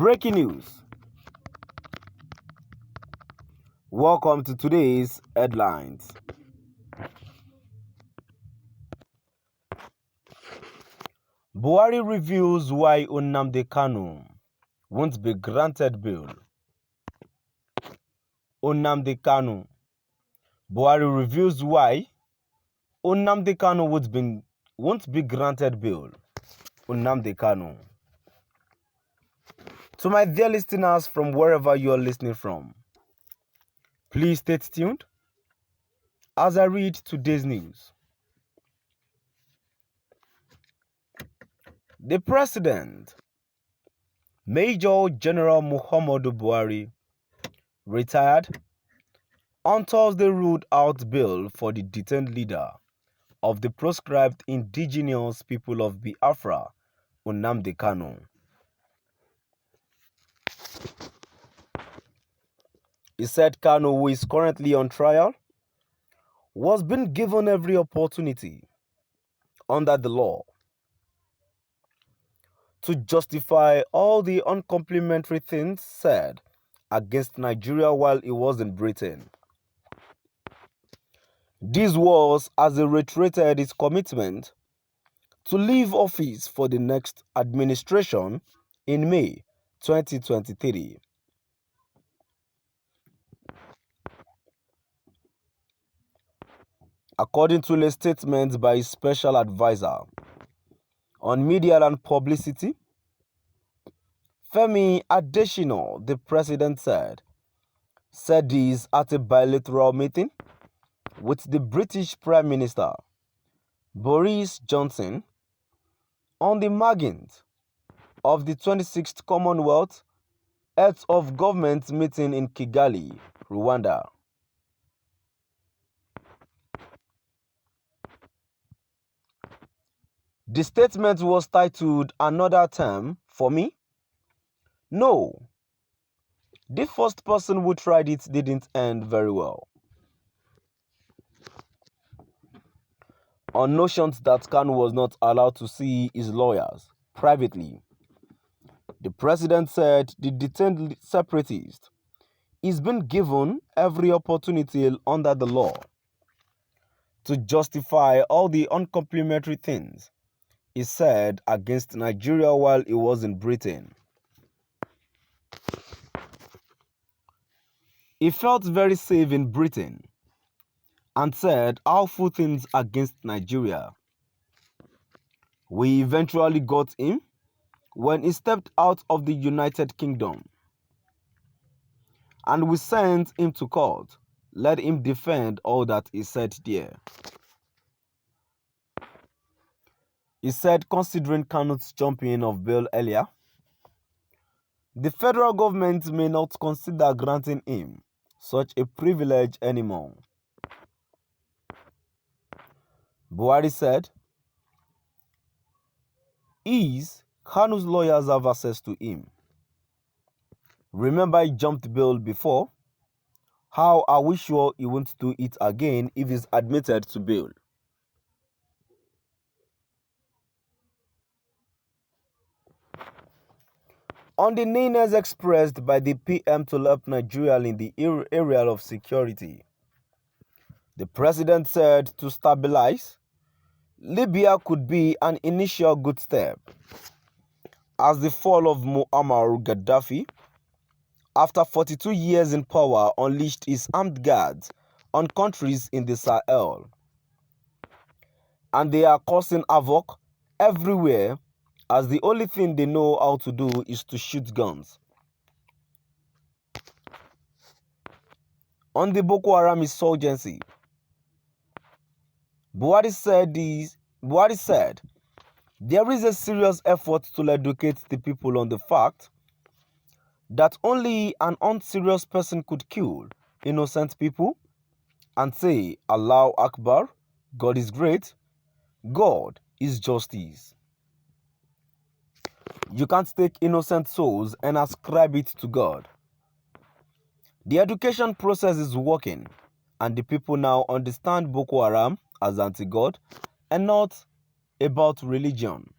Breaking news. Welcome to today's headlines. Buhari reveals why Nnamdi Kanu won't be granted bail. Nnamdi Kanu. Buhari reveals why Nnamdi Kanu won't be granted bail. Nnamdi Kanu. To my dear listeners from wherever you are listening from, please stay tuned as I read today's news. The President, Major General Muhammadu Buhari, retired, on Thursday ruled out bail for the detained leader of the proscribed indigenous people of Biafra, Nnamdi Kanu. He said Kanu, who is currently on trial, was being given every opportunity under the law to justify all the uncomplimentary things said against Nigeria while he was in Britain. This was as he reiterated his commitment to leave office for the next administration in May 2023. According to a statement by his special advisor on media and publicity, Femi Adesina, the president said this at a bilateral meeting with the British Prime Minister Boris Johnson on the margins of the 26th Commonwealth Heads of Government meeting in Kigali, Rwanda. The statement was titled "Another Term for Me?" No, the first person who tried it didn't end very well. On notions that Kanu was not allowed to see his lawyers privately, the president said the detained separatist is being given every opportunity under the law to justify all the uncomplimentary things he said against Nigeria while he was in Britain. He felt very safe in Britain and said awful things against Nigeria. We eventually got him when he stepped out of the United Kingdom, and we sent him to court, let him defend all that he said there. He said, considering Kanu's jumping of bail earlier, the federal government may not consider granting him such a privilege anymore. Buhari said, Kanu's lawyers have access to him. Remember, he jumped bail before. How are we sure he won't do it again if he's admitted to bail? On the needs expressed by the PM to help Nigeria in the area of security, the president said to stabilize Libya could be an initial good step, as the fall of Muammar Gaddafi, after 42 years in power, unleashed his armed guards on countries in the Sahel, and they are causing havoc everywhere, as the only thing they know how to do is to shoot guns. On the Boko Haram insurgency, Buhari said there is a serious effort to educate the people on the fact that only an unserious person could kill innocent people and say, Allahu Akbar, God is great, God is justice. You can't take innocent souls and ascribe it to God. The education process is working, and the people now understand Boko Haram as anti-God and not about religion.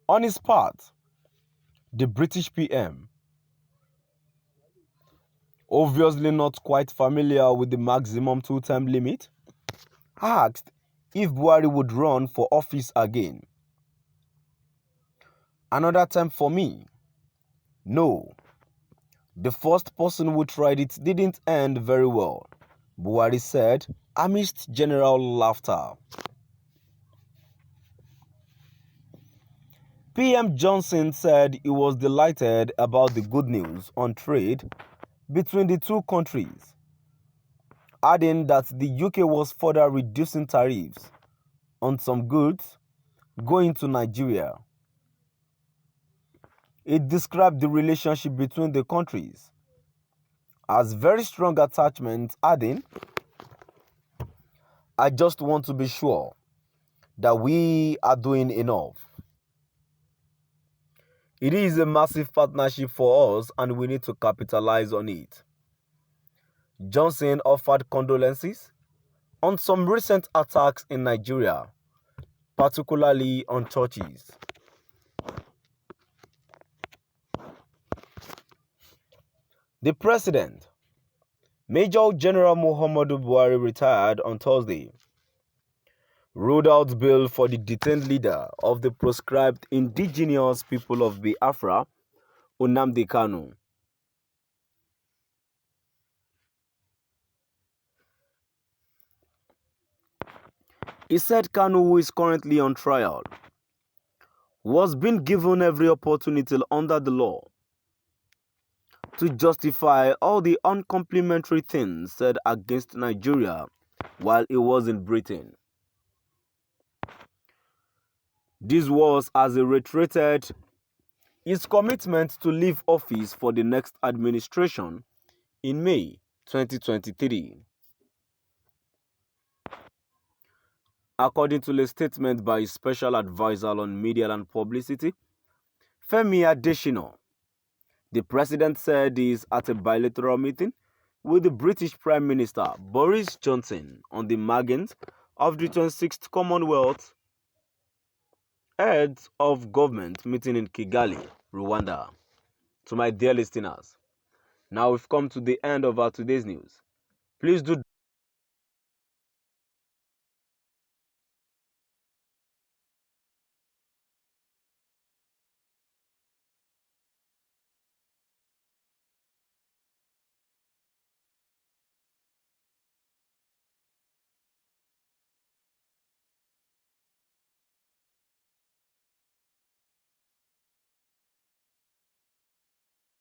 On his part, the British PM, obviously not quite familiar with the maximum two-term limit, asked if Buhari would run for office again. Another term for me? No. The first person who tried it didn't end very well, Buhari said amidst general laughter. PM Johnson said he was delighted about the good news on trade between the two countries, adding that the UK was further reducing tariffs on some goods going to Nigeria. It described the relationship between the countries as very strong attachment, adding, "I just want to be sure that we are doing enough. It is a massive partnership for us and we need to capitalize on it." Johnson offered condolences on some recent attacks in Nigeria, particularly on churches. The president, Major General Muhammadu Buhari, retired on Thursday, ruled out bail for the detained leader of the proscribed indigenous people of Biafra, Nnamdi Kanu. He said Kanu, who is currently on trial, was being given every opportunity under the law to justify all the uncomplimentary things said against Nigeria while he was in Britain. This was as he reiterated his commitment to leave office for the next administration in May 2023. According to a statement by his special advisor on media and publicity, Femi Adesina, the president said he is at a bilateral meeting with the British Prime Minister Boris Johnson on the margins of the 26th Commonwealth Heads of Government meeting in Kigali, Rwanda. To my dear listeners, now we've come to the end of our today's news. Please do